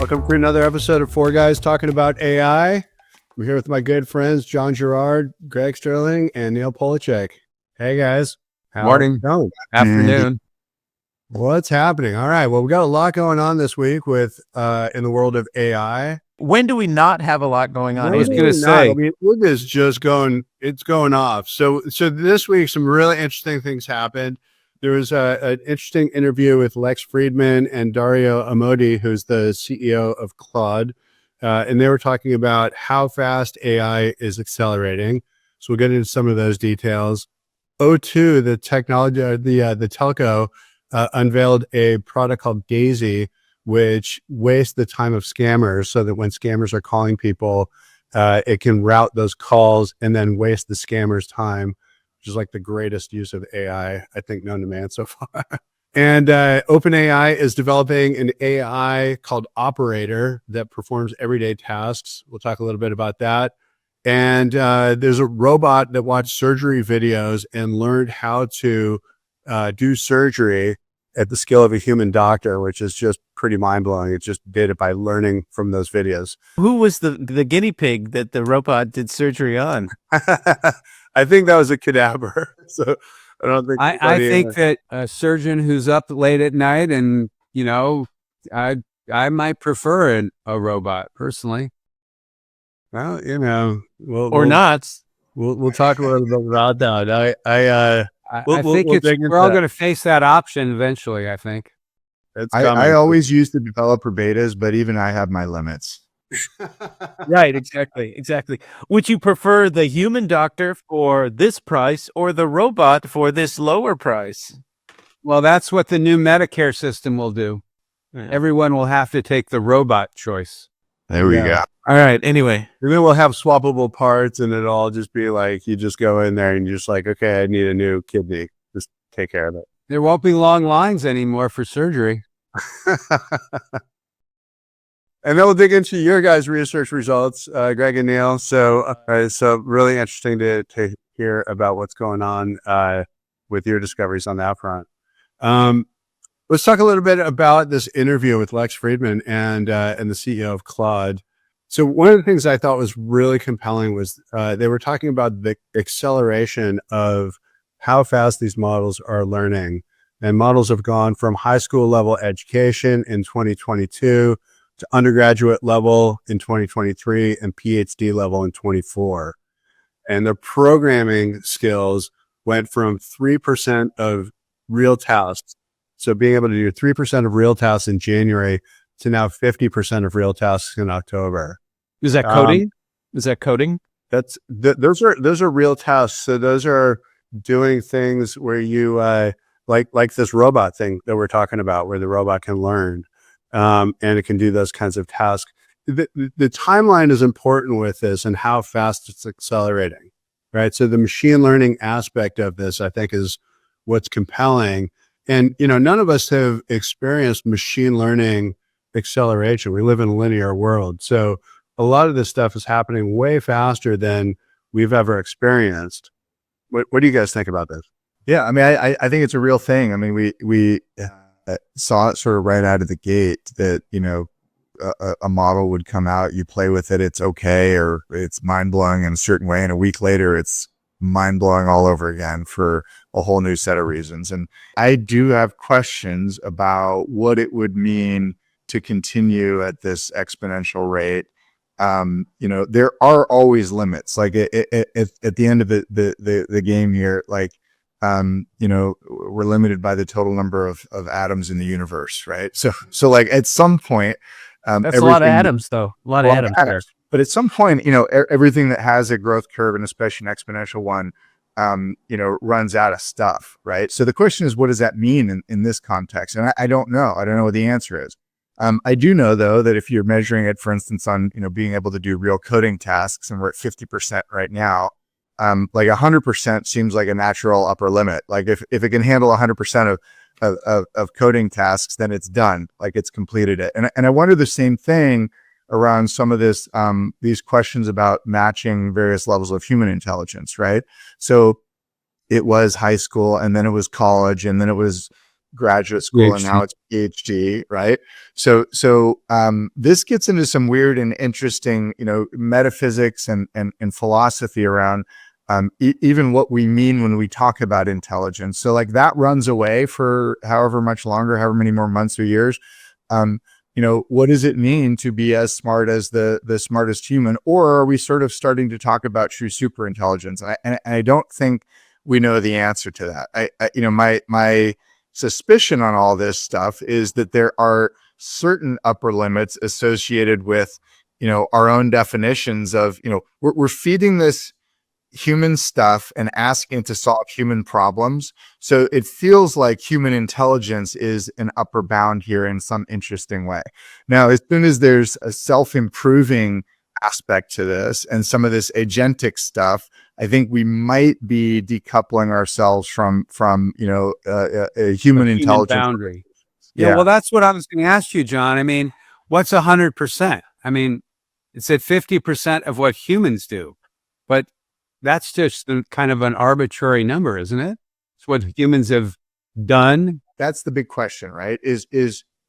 Welcome for another episode of Four Guys Talking About AI. We're here with my good friends, John Gerard, Greg Sterling, and Neil Polachek. Hey, guys. Morning. Afternoon. What's happening? All right. Well, we got a lot going on this week with in the world of AI. When do we not have a lot going on? I was going to say, I mean, look, it's just going off. So this week, some really interesting things happened. There was an interesting interview with Lex Fridman and Dario Amodei, who's the CEO of Claude. And they were talking about how fast AI is accelerating. So we'll get into some of those details. O2, the technology, the telco, unveiled a product called Daisy, which wastes the time of scammers so that when scammers are calling people, it can route those calls and then waste the scammer's time, which is like the greatest use of AI, I think, known to man so far. And OpenAI is developing an AI called Operator that performs everyday tasks. We'll talk a little bit about that. And there's a robot that watched surgery videos and learned how to do surgery at the skill of a human doctor, which is just pretty mind-blowing. It just did it by learning from those videos. Who was the guinea pig that the robot did surgery on? I think that was a cadaver. So I don't think. I think that a surgeon who's up late at night and, you know, I might prefer a robot personally. Well, you know, we'll not. We'll talk a little bit about that. I think we're all going to face that option eventually, I think. I always use the developer betas, but even I have my limits. Right, exactly. Would you prefer the human doctor for this price or the robot for this lower price? Well, that's what the new Medicare system will do. Yeah. Everyone will have to take the robot choice. There we go. All right, anyway. And then we'll have swappable parts and it'll all just be like, you just go in there and you're just like, okay, I need a new kidney. Just take care of it. There won't be long lines anymore for surgery. And then we'll dig into your guys' research results, Greg and Neil. So really interesting to hear about what's going on with your discoveries on that front. Let's talk a little bit about this interview with Lex Fridman and the CEO of Claude. So one of the things I thought was really compelling was they were talking about the acceleration of how fast these models are learning. And models have gone from high school level education in 2022 to undergraduate level in 2023 and PhD level in 24. And their programming skills went from 3% of real tasks. So being able to do 3% of real tasks in January to now 50% of real tasks in October. Is that coding? Is that coding? Those are real tasks. So those are doing things where you like this robot thing that we're talking about, where the robot can learn and it can do those kinds of tasks. The timeline is important with this and how fast it's accelerating, right? So the machine learning aspect of this, I think, is what's compelling. And, you know, none of us have experienced machine learning acceleration. We live in a linear world. So a lot of this stuff is happening way faster than we've ever experienced. What do you guys think about this? Yeah, I mean, I think it's a real thing. I mean, we saw it sort of right out of the gate that, you know, a model would come out, you play with it, it's okay, or it's mind-blowing in a certain way, and a week later it's mind-blowing all over again for a whole new set of reasons. And I do have questions about what it would mean to continue at this exponential rate. You know, there are always limits. Like at the end of the game here, like, you know, we're limited by the total number of atoms in the universe, right? So like at some point, that's a lot of atoms, though. A lot of atoms. But at some point, you know, everything that has a growth curve, and especially an exponential one, you know, runs out of stuff, right? So the question is, what does that mean in this context? And I don't know. I don't know what the answer is. I do know, though, that if you're measuring it, for instance, on, you know, being able to do real coding tasks, and we're at 50% right now, like 100% seems like a natural upper limit. Like if it can handle 100% of coding tasks, then it's done. Like it's completed it. And I wonder the same thing around some of this, these questions about matching various levels of human intelligence, right? So it was high school, and then it was college, and then it was graduate school, and PhD. now it's PhD, right? So this gets into some weird and interesting, metaphysics and philosophy around even what we mean when we talk about intelligence. So like that runs away for however much longer, however many more months or years. What does it mean to be as smart as the smartest human? Or are we sort of starting to talk about true super intelligence? And I don't think we know the answer to that. My suspicion on all this stuff is that there are certain upper limits associated with, our own definitions of, we're feeding this human stuff and asking it to solve human problems. So it feels like human intelligence is an upper bound here in some interesting way. Now, as soon as there's a self-improving aspect to this and some of this agentic stuff, I think we might be decoupling ourselves from a human intelligence boundary. Yeah. Yeah, well, that's what I was going to ask you, John. I mean, what's 100%? I mean, it's at 50% of what humans do, but that's just kind of an arbitrary number, isn't it? It's what humans have done. That's the big question, right? Is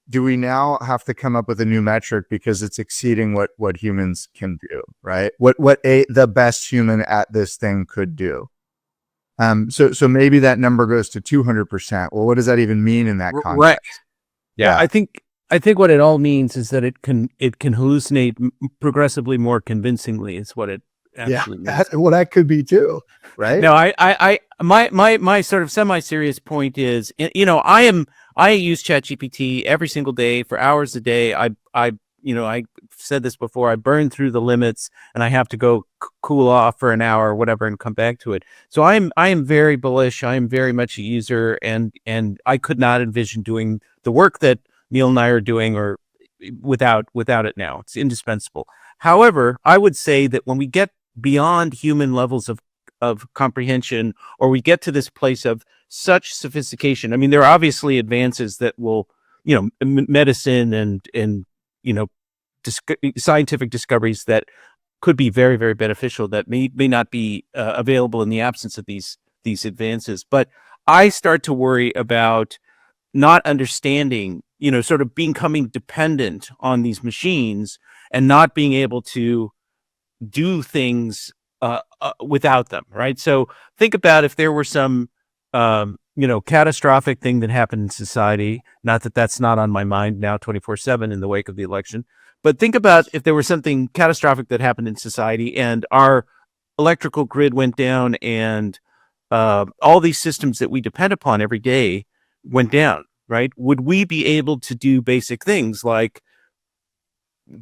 do we now have to come up with a new metric because it's exceeding what humans can do, right? What the best human at this thing could do. So maybe that number goes to 200%. Well, what does that even mean in that context? Right. Yeah, I think what it all means is that it can hallucinate progressively more convincingly. Is what it actually means. That could be too, right? No, my sort of semi-serious point is, I use ChatGPT every single day for hours a day. I said this before, I burn through the limits and I have to go cool off for an hour or whatever and come back to it. So I am very bullish. I am very much a user, and I could not envision doing the work that Neil and I are doing or without it now. It's indispensable. However, I would say that when we get beyond human levels of comprehension, or we get to this place of such sophistication, I mean, there are obviously advances that will, medicine and scientific discoveries that could be very, very beneficial that may not be available in the absence of these advances. But I start to worry about not understanding, sort of becoming dependent on these machines and not being able to do things without them, right? So think about if there were some, catastrophic thing that happened in society. Not that that's not on my mind now 24/7 in the wake of the election, but think about if there was something catastrophic that happened in society and our electrical grid went down and all these systems that we depend upon every day went down, right? Would we be able to do basic things like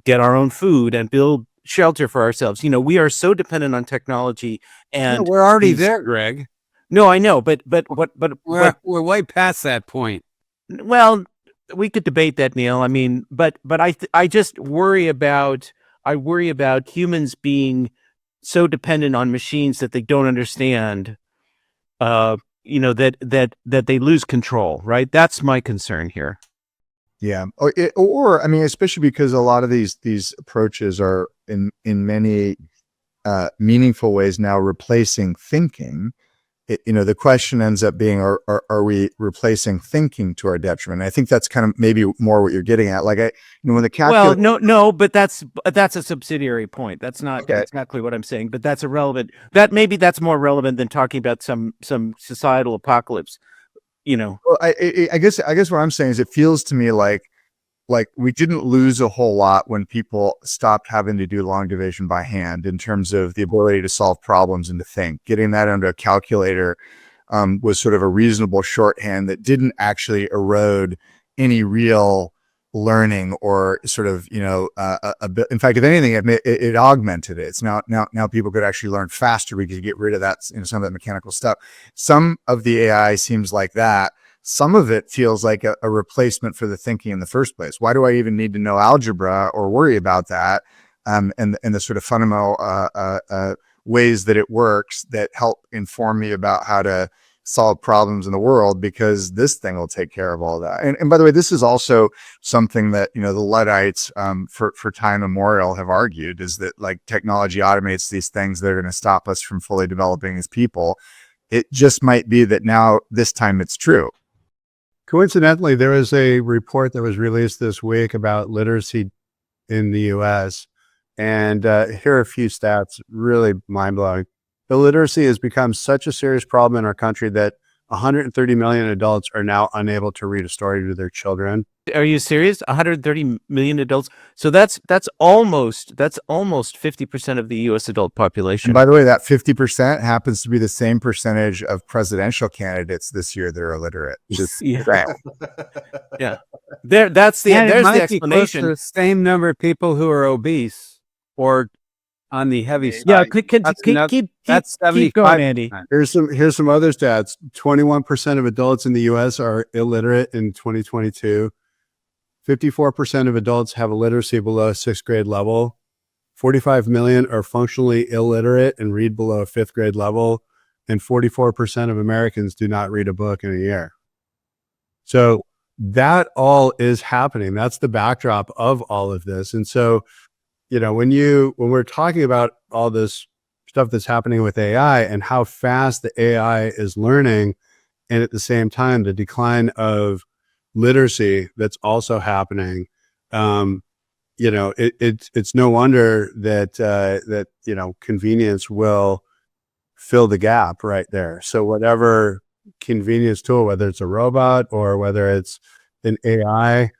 get our own food and build shelter for ourselves? We are so dependent on technology, and we're already there, Greg. No, I know, but we're way past that point. Well, we could debate that, Neil. I mean, but I just worry about humans being so dependent on machines that they don't understand. That they lose control, right? That's my concern here. Yeah. Or I mean, especially because a lot of these approaches are in many meaningful ways now replacing thinking. The question ends up being, are we replacing thinking to our detriment? And I think that's kind of maybe more what you're getting at. Like when the calculator. Well, no, but that's a subsidiary point. That's not exactly what I'm saying, but that's irrelevant. That's more relevant than talking about some societal apocalypse. Well, I guess what I'm saying is it feels to me like we didn't lose a whole lot when people stopped having to do long division by hand in terms of the ability to solve problems and to think. Getting that under a calculator was sort of a reasonable shorthand that didn't actually erode any real learning or sort of, a bit. In fact, if anything, it augmented it. It's now people could actually learn faster because you get rid of that, some of that mechanical stuff. Some of the AI seems like that. Some of it feels like a replacement for the thinking in the first place. Why do I even need to know algebra or worry about that? And the sort of fundamental ways that it works that help inform me about how to solve problems in the world, because this thing will take care of all that. And by the way, this is also something that, the Luddites for time immemorial have argued, is that like technology automates these things that are going to stop us from fully developing as people. It just might be that now this time it's true. Coincidentally, there was a report that was released this week about literacy in the US. And here are a few stats, really mind blowing. Illiteracy has become such a serious problem in our country that 130 million adults are now unable to read a story to their children. Are you serious? 130 million adults. So that's almost 50% of the U.S. adult population. And by the way, that 50% happens to be the same percentage of presidential candidates this year that are illiterate. Just yeah. Yeah. There's the And it might be close to explanation. the same number of people who are obese or on the heavy side. Yeah, That's keep going, Andy. Here's some other stats. 21% of adults in the US are illiterate in 2022. 54% of adults have a literacy below 6th grade level. 45 million are functionally illiterate and read below 5th grade level. And 44% of Americans do not read a book in a year. So that all is happening. That's the backdrop of all of this. And so, when we're talking about all this stuff that's happening with AI and how fast the AI is learning, and at the same time, the decline of literacy that's also happening, it's no wonder that convenience will fill the gap right there. So whatever convenience tool, whether it's a robot or whether it's an AI,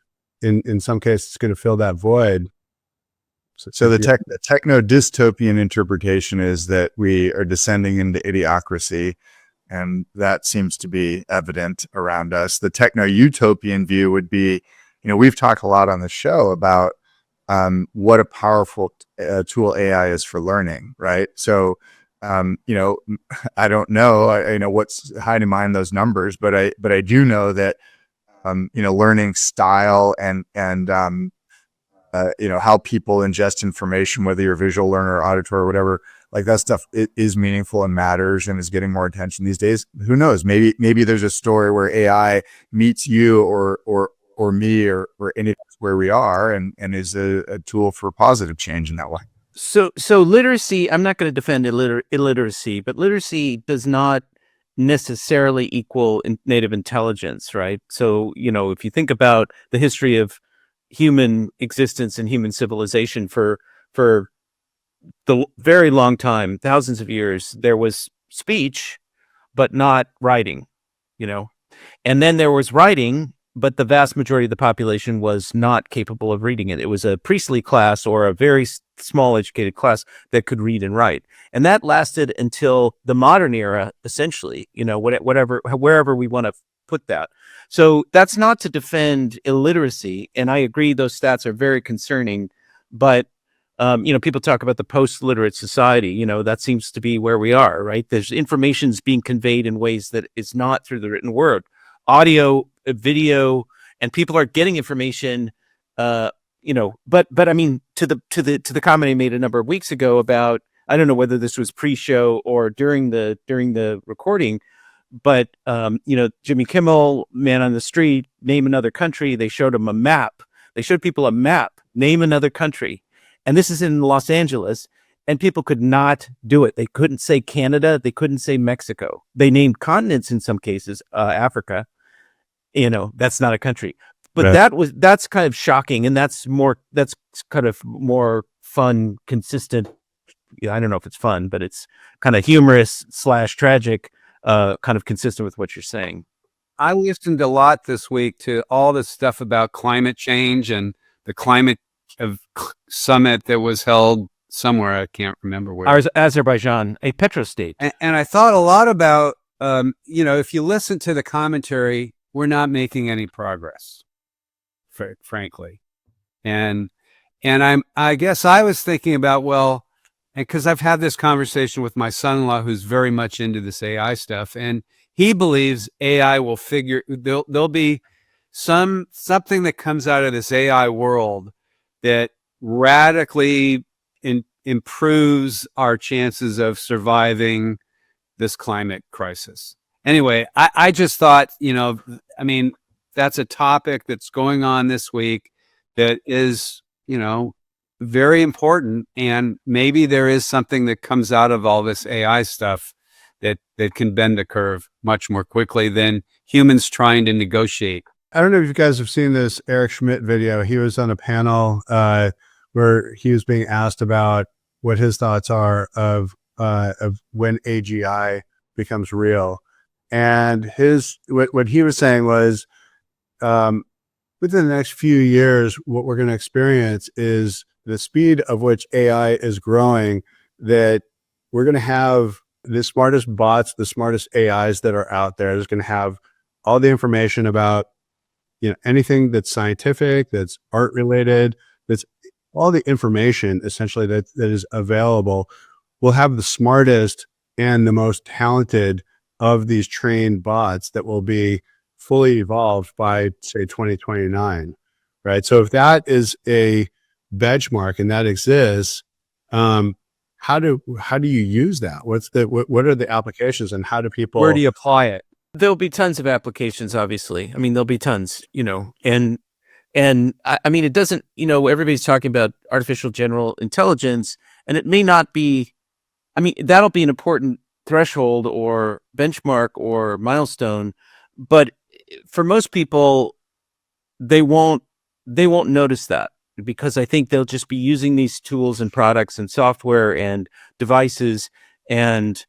in some cases, it's going to fill that void. So the techno dystopian interpretation is that we are descending into idiocracy, and that seems to be evident around us. The techno utopian view would be, we've talked a lot on the show about what a powerful tool AI is for learning, right? So, I don't know, what's hiding behind those numbers, but I do know that, learning style and how people ingest information, whether you're a visual learner or auditory or whatever, like that stuff, it is meaningful and matters and is getting more attention these days. Who knows? Maybe there's a story where AI meets you or me or any where we are and is a tool for positive change in that way. So literacy, I'm not going to defend illiteracy, but literacy does not necessarily equal native intelligence, right? So, if you think about the history of human existence and human civilization for the very long time, thousands of years, there was speech, but not writing, and then there was writing, but the vast majority of the population was not capable of reading it. It was a priestly class or a very small educated class that could read and write. And that lasted until the modern era, essentially, wherever we want to put that. So that's not to defend illiteracy. And I agree, those stats are very concerning, but people talk about the post-literate society, that seems to be where we are, right? There's information's being conveyed in ways that is not through the written word, audio, video, and people are getting information, but I mean, to the comment I made a number of weeks ago about, I don't know whether this was pre-show or during the recording, but Jimmy Kimmel, Man on the Street, name another country. They showed him a map. They showed people a map, name another country. And this is in Los Angeles, and people could not do it. They couldn't say Canada. They couldn't say Mexico. They named continents in some cases, Africa. That's not a country. But Right. that's kind of shocking, and that's kind of more fun, consistent. I don't know if it's fun, but it's kind of humorous / tragic, kind of consistent with what you're saying. I listened a lot this week to all this stuff about climate change and the climate summit that was held somewhere. I can't remember where. Azerbaijan, a petrostate. And I thought a lot about, if you listen to the commentary, we're not making any progress, frankly. And I guess I was thinking about, well, and because I've had this conversation with my son-in-law, who's very much into this AI stuff, and he believes AI will there'll be something that comes out of this AI world that radically improves our chances of surviving this climate crisis. Anyway, I just thought, that's a topic that's going on this week that is, very important. And maybe there is something that comes out of all this AI stuff that can bend the curve much more quickly than humans trying to negotiate. I don't know if you guys have seen this Eric Schmidt video. He was on a panel where he was being asked about what his thoughts are of when AGI becomes real. And what he was saying was, within the next few years, what we're going to experience is the speed of which AI is growing, that we're going to have the smartest bots, the smartest AIs that are out there. Is going to have all the information about, anything that's scientific, that's art related, that's all the information essentially that is available. We'll have the smartest and the most talented of these trained bots that will be fully evolved by, say, 2029, right? So if that is a benchmark and that exists, how do you use that? What are the applications, and how do people? Where do you apply it? There'll be tons of applications, obviously. I mean, there'll be tons, and I mean, it doesn't, everybody's talking about artificial general intelligence, and it may not be, I mean, that'll be an important threshold or benchmark or milestone, but for most people, they won't notice that, because I think they'll just be using these tools and products and software and devices, and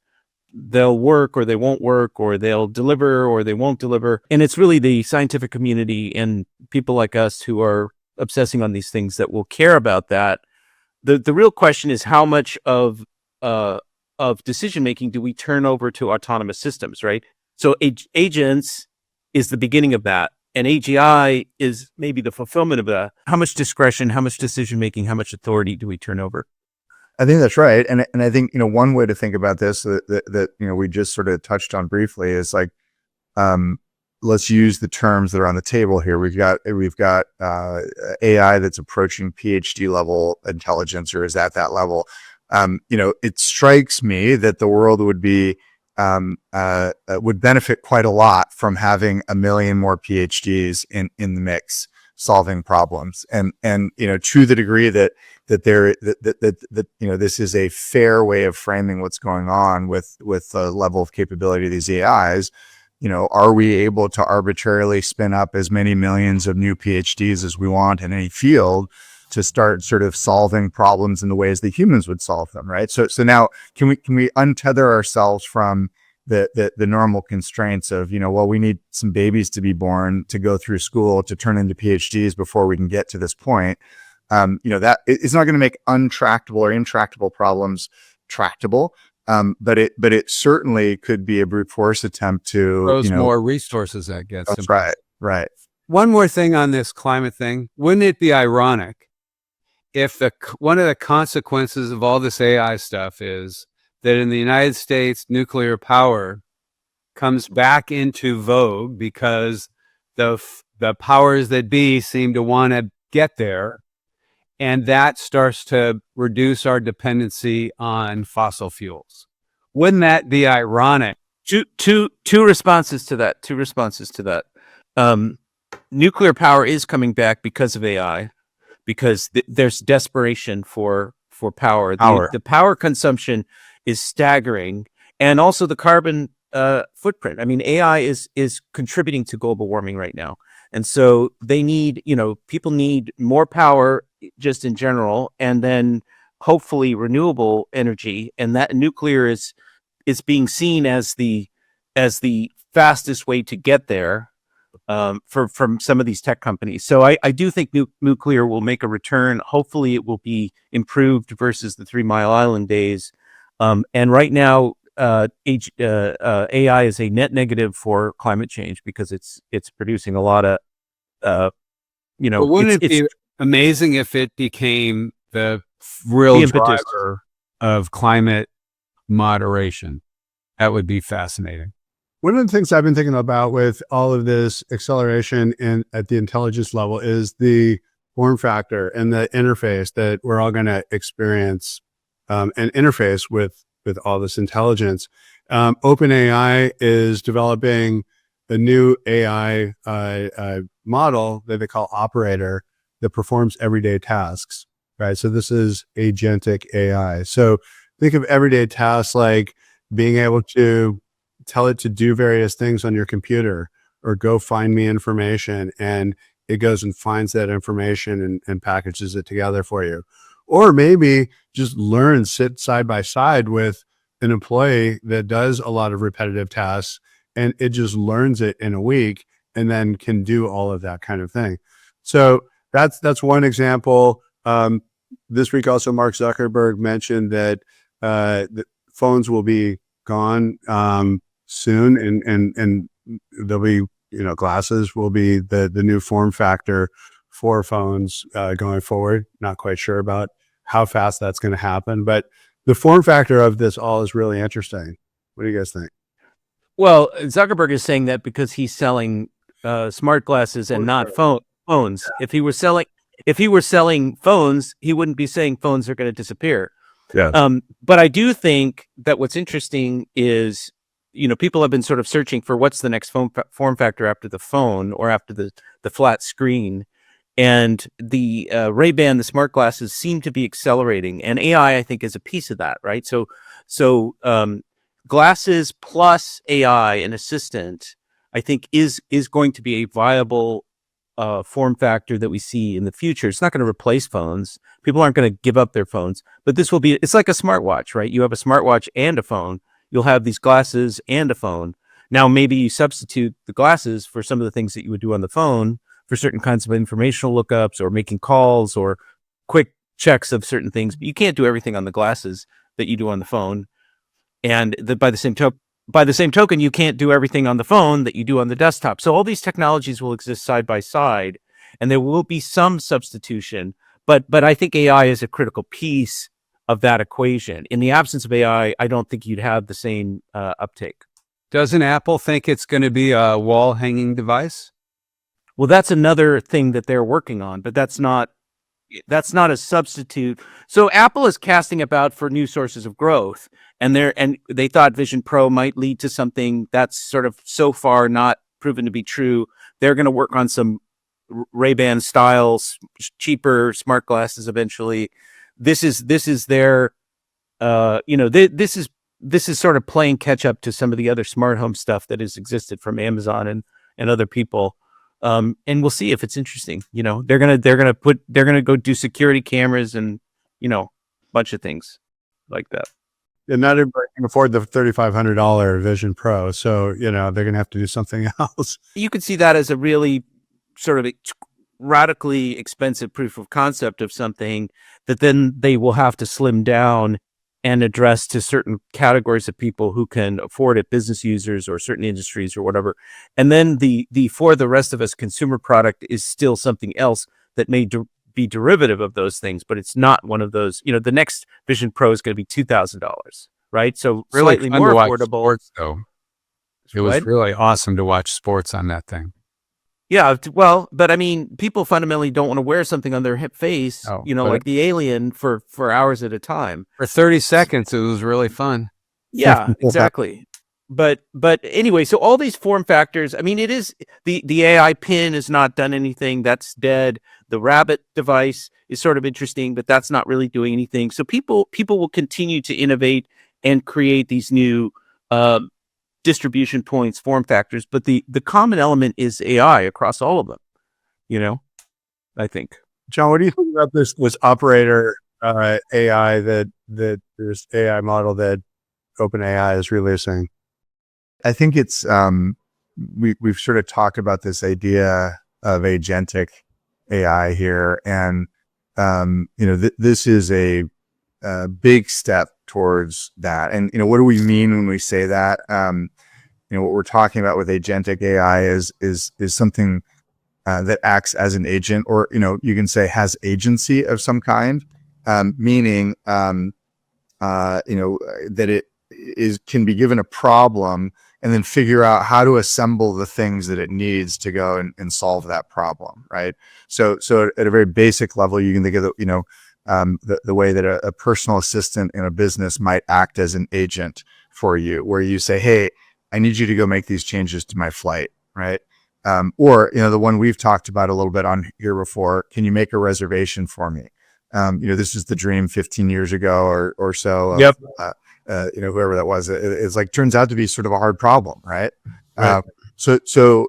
they'll work or they won't work, or they'll deliver or they won't deliver. And it's really the scientific community and people like us who are obsessing on these things that will care about that. The real question is, how much of decision making do we turn over to autonomous systems, right? So agents is the beginning of that, and AGI is maybe the fulfillment of that. How much discretion, how much decision making, how much authority do we turn over? I think that's right. And I think, one way to think about this that we just sort of touched on briefly is like, let's use the terms that are on the table here. We've got AI that's approaching PhD level intelligence, or is at that level. It strikes me that the world would benefit quite a lot from having 1 million more PhDs in the mix, solving problems, and to the degree that this is a fair way of framing what's going on with the level of capability of these AIs. Are we able to arbitrarily spin up as many millions of new PhDs as we want in any field to start sort of solving problems in the ways that humans would solve them, right? So now can we untether ourselves from the normal constraints of, we need some babies to be born, to go through school, to turn into PhDs before we can get to this point. That it's not going to make untractable or intractable problems tractable. But it certainly could be a brute force attempt to throws more resources that gets that's them. Right. One more thing on this climate thing. Wouldn't it be ironic if one of the consequences of all this AI stuff is that in the United States, nuclear power comes back into vogue because the powers that be seem to want to get there, and that starts to reduce our dependency on fossil fuels? Wouldn't that be ironic? Two responses to that. Nuclear power is coming back because of AI, because there's desperation for power. The power consumption is staggering, and also the carbon footprint. I mean, AI is contributing to global warming right now, and so they need, people need more power just in general, and then hopefully renewable energy, and that nuclear is being seen as the fastest way to get there. From some of these tech companies. So I do think nuclear will make a return. Hopefully it will be improved versus the 3 Mile Island days. And right now, AI is a net negative for climate change because it's producing a lot of, But wouldn't it be amazing if it became the real driver of climate moderation? That would be fascinating. One of the things I've been thinking about with all of this acceleration at the intelligence level is the form factor and the interface that we're all going to experience, and interface with all this intelligence. OpenAI is developing a new AI model that they call Operator that performs everyday tasks, right? So this is agentic AI. So think of everyday tasks like being able to tell it to do various things on your computer or go find me information, and it goes and finds that information and packages it together for you. Or maybe just sit side by side with an employee that does a lot of repetitive tasks, and it just learns it in a week and then can do all of that kind of thing. So that's one example. This week also, Mark Zuckerberg mentioned that the phones will be gone soon, and there'll be, glasses will be the new form factor for phones going forward. Not quite sure about how fast that's going to happen, but the form factor of this all is really interesting. What do you guys think? Well, Zuckerberg is saying that because he's selling smart glasses and not phones. If he were selling phones, he wouldn't be saying phones are going to disappear. Yeah. But I do think that what's interesting is, people have been sort of searching for what's the next form factor after the phone or after the flat screen. And the Ray-Ban, the smart glasses, seem to be accelerating, and AI, I think, is a piece of that, right? So glasses plus AI and assistant, I think, is going to be a viable form factor that we see in the future. It's not going to replace phones. People aren't going to give up their phones, but it's like a smartwatch, right? You have a smartwatch and a phone. You'll have these glasses and a phone. Now, maybe you substitute the glasses for some of the things that you would do on the phone, for certain kinds of informational lookups or making calls or quick checks of certain things, but you can't do everything on the glasses that you do on the phone. And by the same token, you can't do everything on the phone that you do on the desktop. So all these technologies will exist side by side, and there will be some substitution. But I think AI is a critical piece of that equation. In the absence of AI, I don't think you'd have the same uptake. Doesn't Apple think it's going to be a wall hanging device? Well, that's another thing that they're working on, but that's not a substitute. So Apple is casting about for new sources of growth, and they thought Vision Pro might lead to something that's sort of so far not proven to be true. They're going to work on some Ray-Ban styles, cheaper smart glasses eventually. This is their this is sort of playing catch up to some of the other smart home stuff that has existed from Amazon and other people. And we'll see if it's interesting. They're gonna go do security cameras and a bunch of things like that. And not everybody can afford the $3,500 Vision Pro, so they're gonna have to do something else. You could see that as a really sort of radically expensive proof of concept of something that then they will have to slim down and address to certain categories of people who can afford it, business users or certain industries or whatever. And then the for the rest of us consumer product is still something else that may be derivative of those things, but it's not one of those. The next Vision Pro is going to be $2,000, right? So really slightly more affordable. Sports, though. It was really awesome to watch sports on that thing. Yeah, well, but I mean, people fundamentally don't want to wear something on their hip face, like the alien for hours at a time. For 30 seconds, it was really fun. Yeah, exactly. But anyway, so all these form factors, I mean, it is the AI pin has not done anything. That's dead. The rabbit device is sort of interesting, but that's not really doing anything. So people will continue to innovate and create these new distribution points, form factors, but the common element is AI across all of them, I think. John, what do you think about this operator AI that this AI model that OpenAI is releasing? I think it's we've sort of talked about this idea of agentic AI here, and this is a big step towards that. And what do we mean when we say that? What we're talking about with agentic AI is something that acts as an agent, or you can say has agency of some kind, meaning that it can be given a problem and then figure out how to assemble the things that it needs to go and solve that problem, right? So at a very basic level, you can think of the way that a personal assistant in a business might act as an agent for you, where you say, hey, I need you to go make these changes to my flight, right? Or the one we've talked about a little bit on here before, can you make a reservation for me? This is the dream 15 years ago or so whoever that was, it's like turns out to be sort of a hard problem, right? Right. So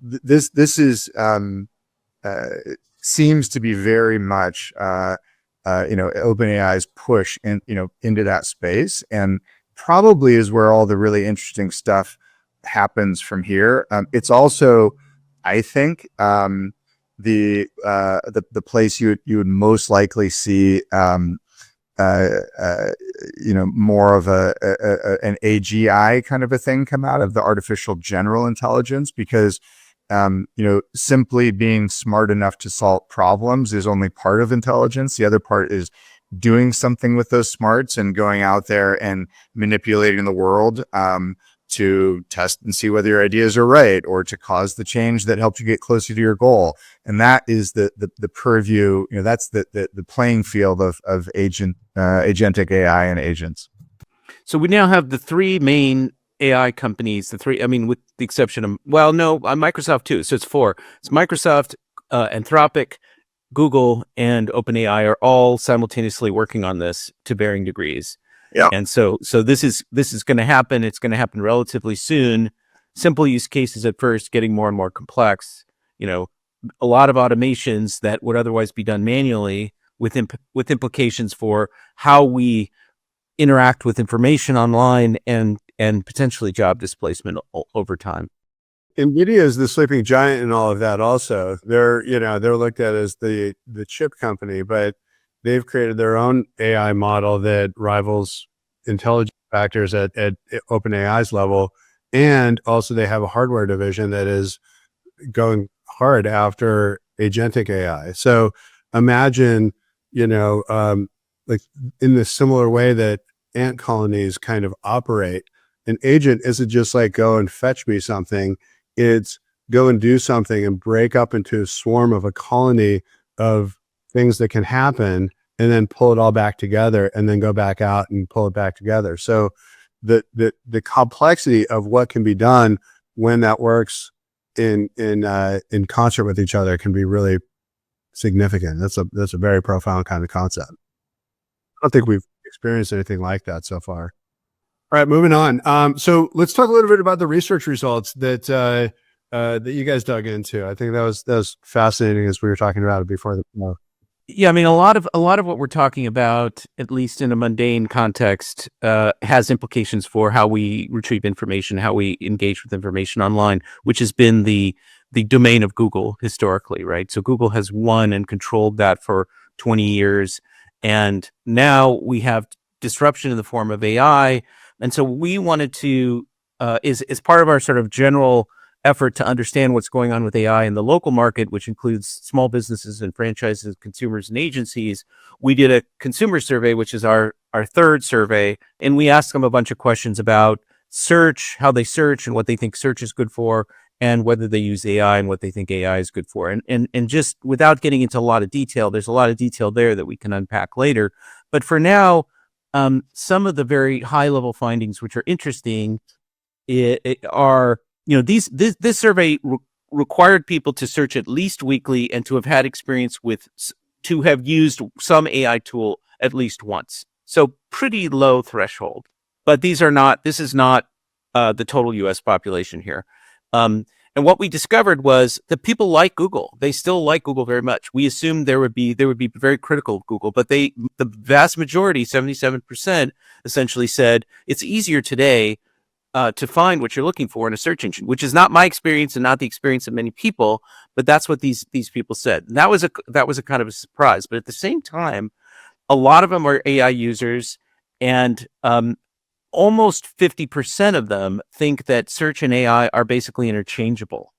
this is seems to be very much OpenAI's push into that space, and probably is where all the really interesting stuff happens from here. It's also, I think, the place you would most likely see more of an AGI kind of a thing come out of the artificial general intelligence, because simply being smart enough to solve problems is only part of intelligence. The other part is doing something with those smarts and going out there and manipulating the world to test and see whether your ideas are right, or to cause the change that helps you get closer to your goal. And that is the purview, that's the playing field of agentic AI and agents. So we now have the three main AI companies, with the exception of, Microsoft too. So it's four. It's Microsoft, Anthropic, Google, and OpenAI are all simultaneously working on this to varying degrees. Yeah. And so this is going to happen. It's going to happen relatively soon. Simple use cases at first, getting more and more complex. A lot of automations that would otherwise be done manually, with implications for how we interact with information online, and potentially job displacement over time. NVIDIA is the sleeping giant in all of that. Also, they're looked at as the chip company, but they've created their own AI model that rivals intelligence factors at OpenAI's level. And also they have a hardware division that is going hard after agentic AI. So imagine, like in the similar way that ant colonies kind of operate, an agent isn't just like, go and fetch me something. It's go and do something and break up into a swarm of a colony of things that can happen, and then pull it all back together, and then go back out and pull it back together. So the complexity of what can be done when that works in concert with each other can be really significant. That's a very profound kind of concept. I don't think we've experienced anything like that so far. All right, moving on. So let's talk a little bit about the research results that you guys dug into. I think that was fascinating, as we were talking about it before. Yeah, a lot of what we're talking about, at least in a mundane context, has implications for how we retrieve information, how we engage with information online, which has been the domain of Google historically, right? So Google has won and controlled that for 20 years, and now we have disruption in the form of AI. And so we wanted to, is part of our sort of general effort to understand what's going on with AI in the local market, which includes small businesses and franchises, consumers and agencies. We did a consumer survey, which is our third survey, and we asked them a bunch of questions about search, how they search and what they think search is good for, and whether they use AI and what they think AI is good for. And just without getting into a lot of detail, there's a lot of detail there that we can unpack later. But for now, some of the very high level findings, which are interesting, are, this survey required people to search at least weekly and to have had experience to have used some AI tool at least once. So pretty low threshold, but this is not the total US population here. And what we discovered was that people like Google. They still like Google very much. We assumed they would be very critical of Google, but the vast majority, 77%, essentially said it's easier today to find what you're looking for in a search engine, which is not my experience and not the experience of many people, but that's what these people said. And that was a kind of a surprise. But at the same time, a lot of them are AI users, and almost 50% of them think that search and AI are basically interchangeable.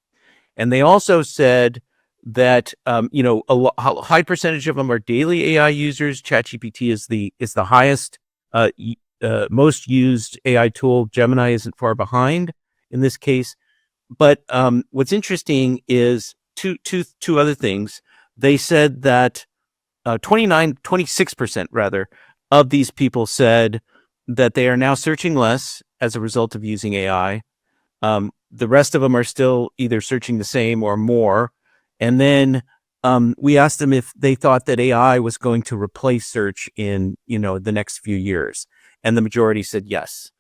And they also said that a high percentage of them are daily AI users. ChatGPT is the highest, most used AI tool. Gemini isn't far behind in this case. But what's interesting is two other things. They said that 26% rather of these people said that they are now searching less as a result of using AI. The rest of them are still either searching the same or more. And then we asked them if they thought that AI was going to replace search in the next few years. And the majority said yes.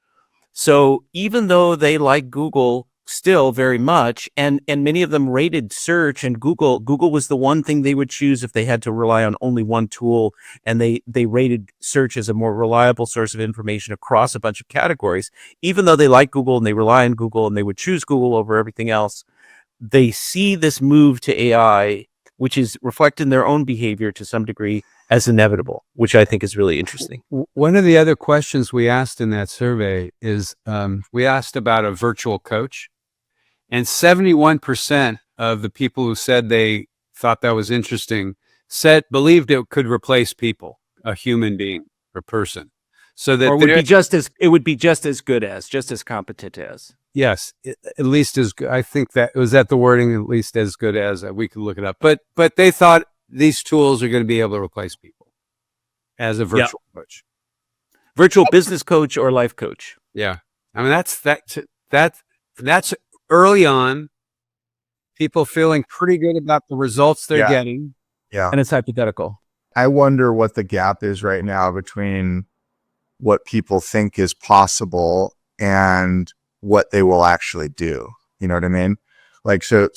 So even though they like Google still very much, and many of them rated search and Google was the one thing they would choose if they had to rely on only one tool, and they rated search as a more reliable source of information across a bunch of categories. Even though they like Google and they rely on Google and they would choose Google over everything else, they see this move to AI, which is reflected in their own behavior to some degree, as inevitable, which I think is really interesting. One of the other questions we asked in that survey is we asked about a virtual coach, and 71% of the people who said they thought that was interesting believed it could replace people, a human being or person. So that Or it would be just as good as, just as competent as. Yes, at least as good. I think that was the wording, at least as good as. We could look it up. But they thought these tools are going to be able to replace people as a virtual coach. Virtual business coach or life coach. Yeah. I mean, that's early on, people feeling pretty good about the results they're getting. Yeah. And it's hypothetical. I wonder what the gap is right now between what people think is possible and what they will actually do. You know what I mean? Like, so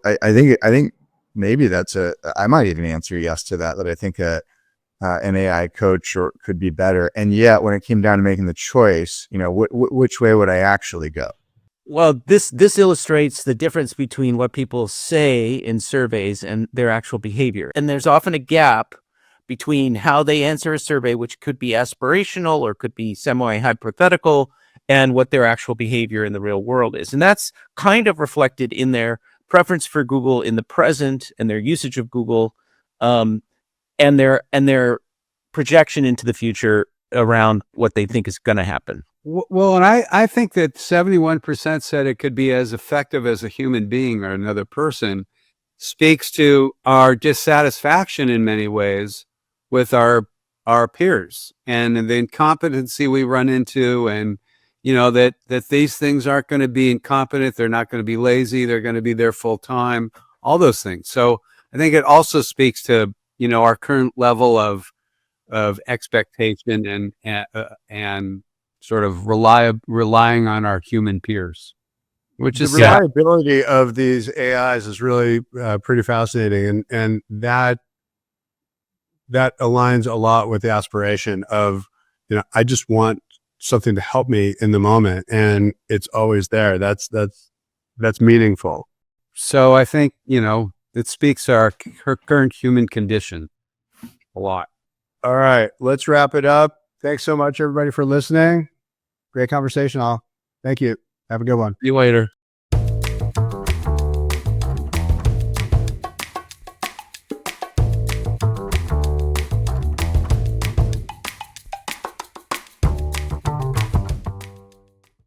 I think maybe I might even answer yes to that I think an AI coach could be better. And yet when it came down to making the choice, which way would I actually go? Well, this illustrates the difference between what people say in surveys and their actual behavior. And there's often a gap between how they answer a survey, which could be aspirational or could be semi-hypothetical, and what their actual behavior in the real world is. And that's kind of reflected in their preference for Google in the present and their usage of Google, and their projection into the future around what they think is going to happen. Well, and I think that 71% said it could be as effective as a human being or another person, speaks to our dissatisfaction in many ways with our peers and the incompetency we run into, and that these things aren't going to be incompetent, they're not going to be lazy, they're going to be there full time, all those things. So I think it also speaks to our current level of expectation and sort of relying on our human peers, which is the reliability of these AIs is really pretty fascinating, and that aligns a lot with the aspiration of I just want something to help me in the moment, and it's always there. That's meaningful. So I think it speaks to our current human condition a lot. All right, let's wrap it up. Thanks so much, everybody, for listening. Great conversation. Thank you. Have a good one. See you later.